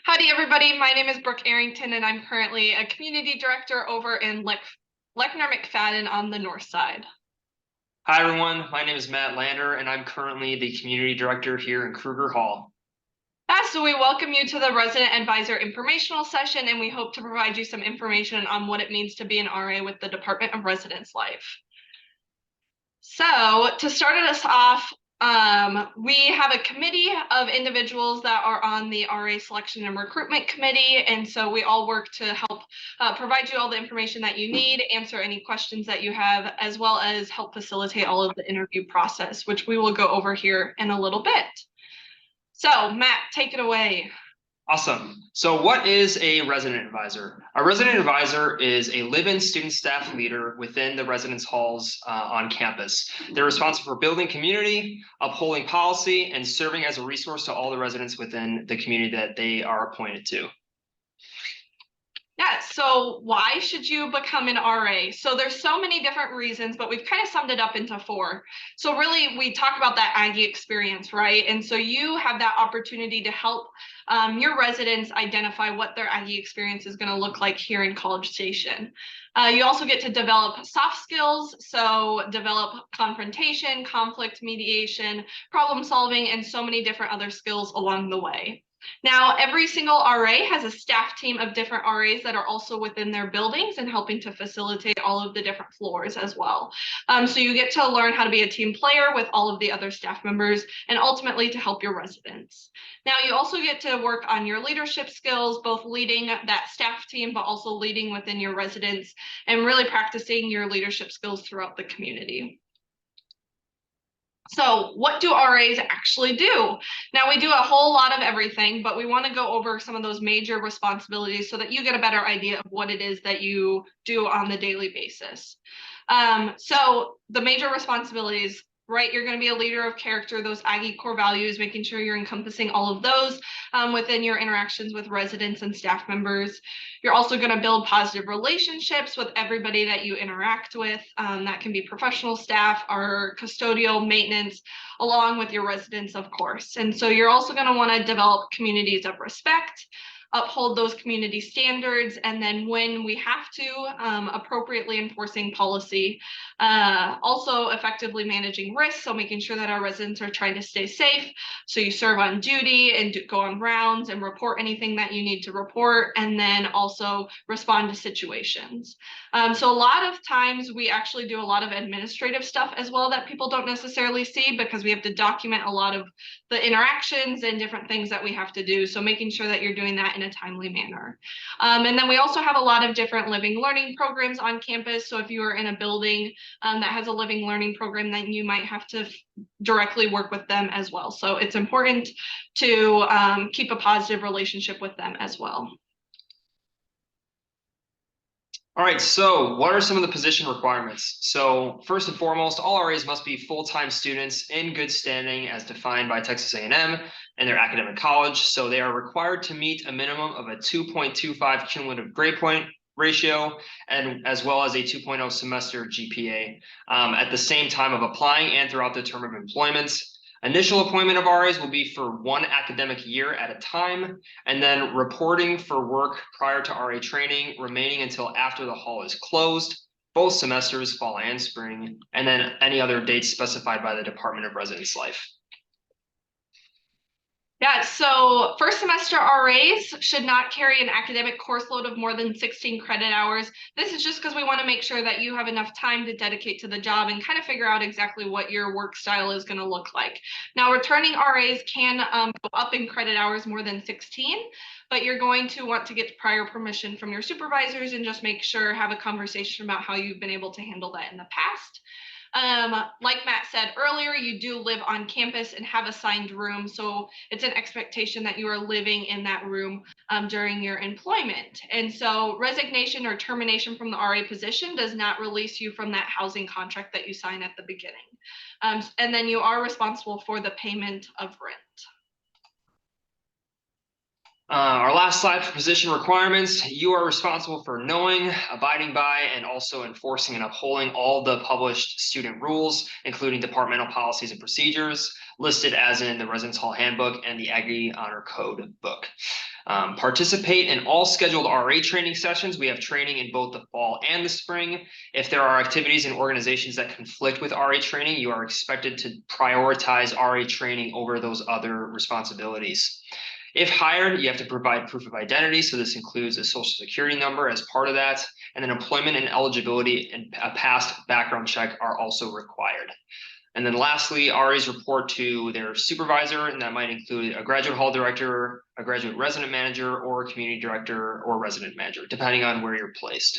Howdy, everybody. My name is Brooke Arrington, and I'm currently a community director over in Lechner McFadden on the north side. Hi, everyone. My name is Matt Lander, and I'm currently the community director here in Kruger Hall. So we welcome you to the Resident Advisor Informational session, and we hope to provide you some information on what it means to be an RA with the Department of Residence Life. So to start us off, we have a committee of individuals that are on the RA Selection and Recruitment Committee, and so we all work to help provide you all the information that you need, answer any questions that you have, as well as help facilitate all of the interview process, which we will go over here in a little bit. So, Matt, take it away. Awesome. So what is a resident advisor? A resident advisor is a live-in student staff leader within the residence halls on campus. They're responsible for building community, upholding policy, and serving as a resource to all the residents within the community that they are appointed to. Yeah, so why should you become an RA? So there's so many different reasons, but we've kind of summed it up into four. So really, we talk about that Aggie experience, right? And so you have that opportunity to help your residents identify what their Aggie experience is going to look like here in College Station. You also get to develop soft skills, so develop confrontation, conflict mediation, problem solving, and so many different other skills along the way. Now, every single RA has a staff team of different RAs that are also within their buildings and helping to facilitate all of the different floors as well. So you get to learn how to be a team player with all of the other staff members and ultimately to help your residents. Now, you also get to work on your leadership skills, both leading that staff team, but also leading within your residents and really practicing your leadership skills throughout the community. So what do RAs actually do? Now, we do a whole lot of everything, but we want to go over some of those major responsibilities so that you get a better idea of what it is that you do on the daily basis. So the major responsibilities, right? You're going to be a leader of character, those Aggie core values, making sure you're encompassing all of those within your interactions with residents and staff members. You're also going to build positive relationships with everybody that you interact with. That can be professional staff, our custodial, maintenance, along with your residents, of course. And so you're also going to want to develop communities of respect, uphold those community standards, and then when we have to, appropriately enforcing policy, also effectively managing risks, so making sure that our residents are trying to stay safe. So you serve on duty and go on rounds and report anything that you need to report, and then also respond to situations. So a lot of times we actually do a lot of administrative stuff as well that people don't necessarily see because we have to document a lot of the interactions and different things that we have to do. So making sure that you're doing that in a timely manner. And then we also have a lot of different living learning programs on campus. So if you are in a building that has a living learning program, then you might have to directly work with them as well. So it's important to keep a positive relationship with them as well. All right, so what are some of the position requirements? So first and foremost, all RAs must be full-time students in good standing as defined by Texas A&M and their academic college. So they are required to meet a minimum of a 2.25 cumulative grade point ratio and as well as a 2.0 semester GPA at the same time of applying and throughout the term of employment. Initial appointment of RAs will be for one academic year at a time, and then reporting for work prior to RA training remaining until after the hall is closed, both semesters, fall and spring, and then any other dates specified by the Department of Residence Life. Yeah, so first semester RAs should not carry an academic course load of more than 16 credit hours. This is just because we want to make sure that you have enough time to dedicate to the job and kind of figure out exactly what your work style is going to look like. Now, returning RAs can go up in credit hours more than 16, but you're going to want to get prior permission from your supervisors and just make sure, have a conversation about how you've been able to handle that in the past. Like Matt said earlier, you do live on campus and have assigned room. So it's an expectation that you are living in that room during your employment. And so resignation or termination from the RA position does not release you from that housing contract that you sign at the beginning. And then you are responsible for the payment of rent. Our last slide for position requirements. You are responsible for knowing, abiding by, and also enforcing and upholding all the published student rules, including departmental policies and procedures listed as in the Residence Hall Handbook and the Aggie Honor Code book. Participate in all scheduled RA training sessions. We have training in both the fall and the spring. If there are activities and organizations that conflict with RA training, you are expected to prioritize RA training over those other responsibilities. If hired, you have to provide proof of identity. So this includes a social security number as part of that. And then employment and eligibility and a past background check are also required. And then lastly, RAs report to their supervisor, and that might include a graduate hall director, a graduate resident manager, or a community director or resident manager, depending on where you're placed.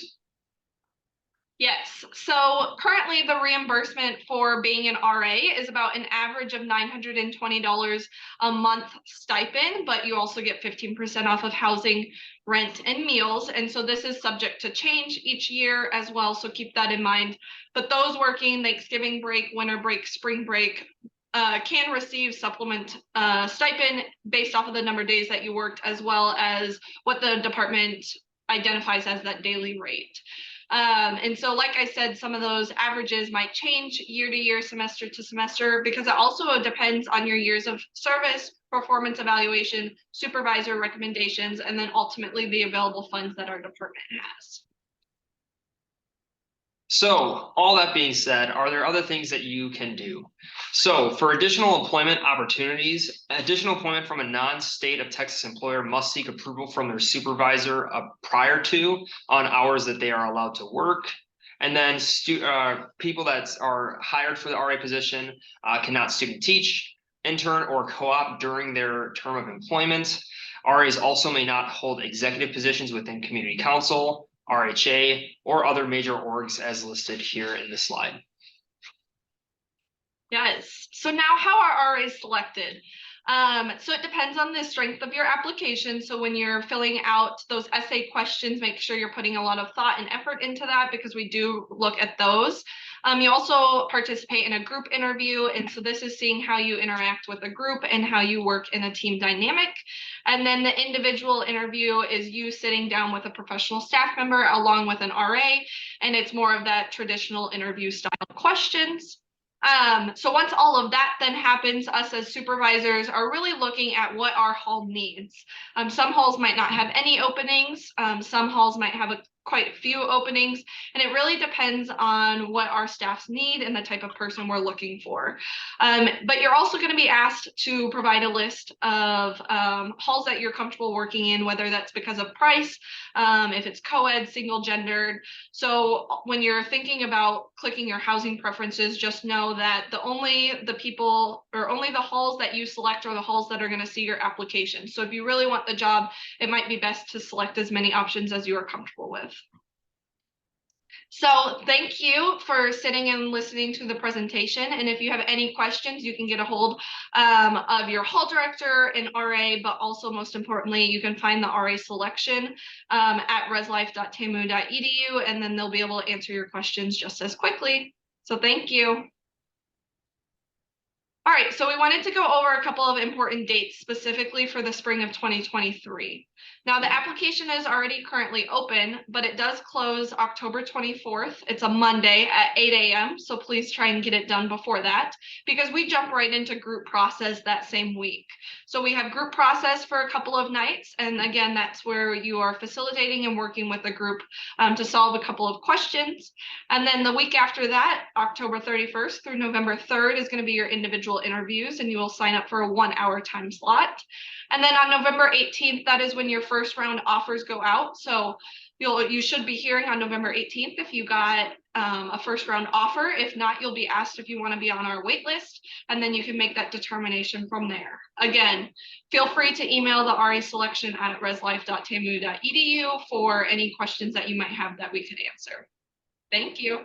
Yes, so currently the reimbursement for being an RA is about an average of $920 a month stipend, but you also get 15% off of housing, rent, and meals. And so this is subject to change each year as well, so keep that in mind. But those working Thanksgiving break, winter break, spring break, can receive supplement stipend based off of the number of days that you worked, as well as what the department identifies as that daily rate. And so, like I said, some of those averages might change year to year, semester to semester, because it also depends on your years of service, performance evaluation, supervisor recommendations, and then ultimately the available funds that our department has. So all that being said, are there other things that you can do? So for additional employment opportunities, additional employment from a non-state of Texas employer must seek approval from their supervisor prior to on hours that they are allowed to work. And then people that are hired for the RA position cannot student teach, intern, or co-op during their term of employment. RAs also may not hold executive positions within community council, RHA, or other major orgs as listed here in the slide. Yes. So now how are RAs selected? So it depends on the strength of your application. So when you're filling out those essay questions, make sure you're putting a lot of thought and effort into that, because we do look at those. You also participate in a group interview. And so this is seeing how you interact with a group and how you work in a team dynamic. And then the individual interview is you sitting down with a professional staff member along with an RA. And it's more of that traditional interview style questions. So once all of that then happens, us as supervisors are really looking at what our hall needs. Some halls might not have any openings. Some halls might have quite a few openings, and it really depends on what our staffs need and the type of person we're looking for. But you're also going to be asked to provide a list of halls that you're comfortable working in, whether that's because of price, if it's co-ed, single gendered. So when you're thinking about clicking your housing preferences, just know that only the halls that you select are the halls that are going to see your application. So if you really want the job, it might be best to select as many options as you are comfortable with. So thank you for sitting and listening to the presentation. And if you have any questions, you can get a hold of your hall director and RA, but also most importantly, you can find the RA selection at reslife.tamu.edu, and then they'll be able to answer your questions just as quickly. So thank you. All right, so we wanted to go over a couple of important dates specifically for the spring of 2023. Now, the application is already currently open, but it does close October 24th. It's a Monday at 8 a.m., so please try and get it done before that, because we jump right into group process that same week. So we have group process for a couple of nights, and again, that's where you are facilitating and working with the group to solve a couple of questions. And then the week after that, October 31st through November 3rd, is going to be your individual interviews, and you will sign up for a 1-hour time slot. And then on November 18th, that is when your first round offers go out. So you should be hearing on November 18th if you got a first round offer. If not, you'll be asked if you want to be on our wait list, and then you can make that determination from there. Again, feel free to email the RA selection at reslife.tamu.edu for any questions that you might have that we could answer. Thank you.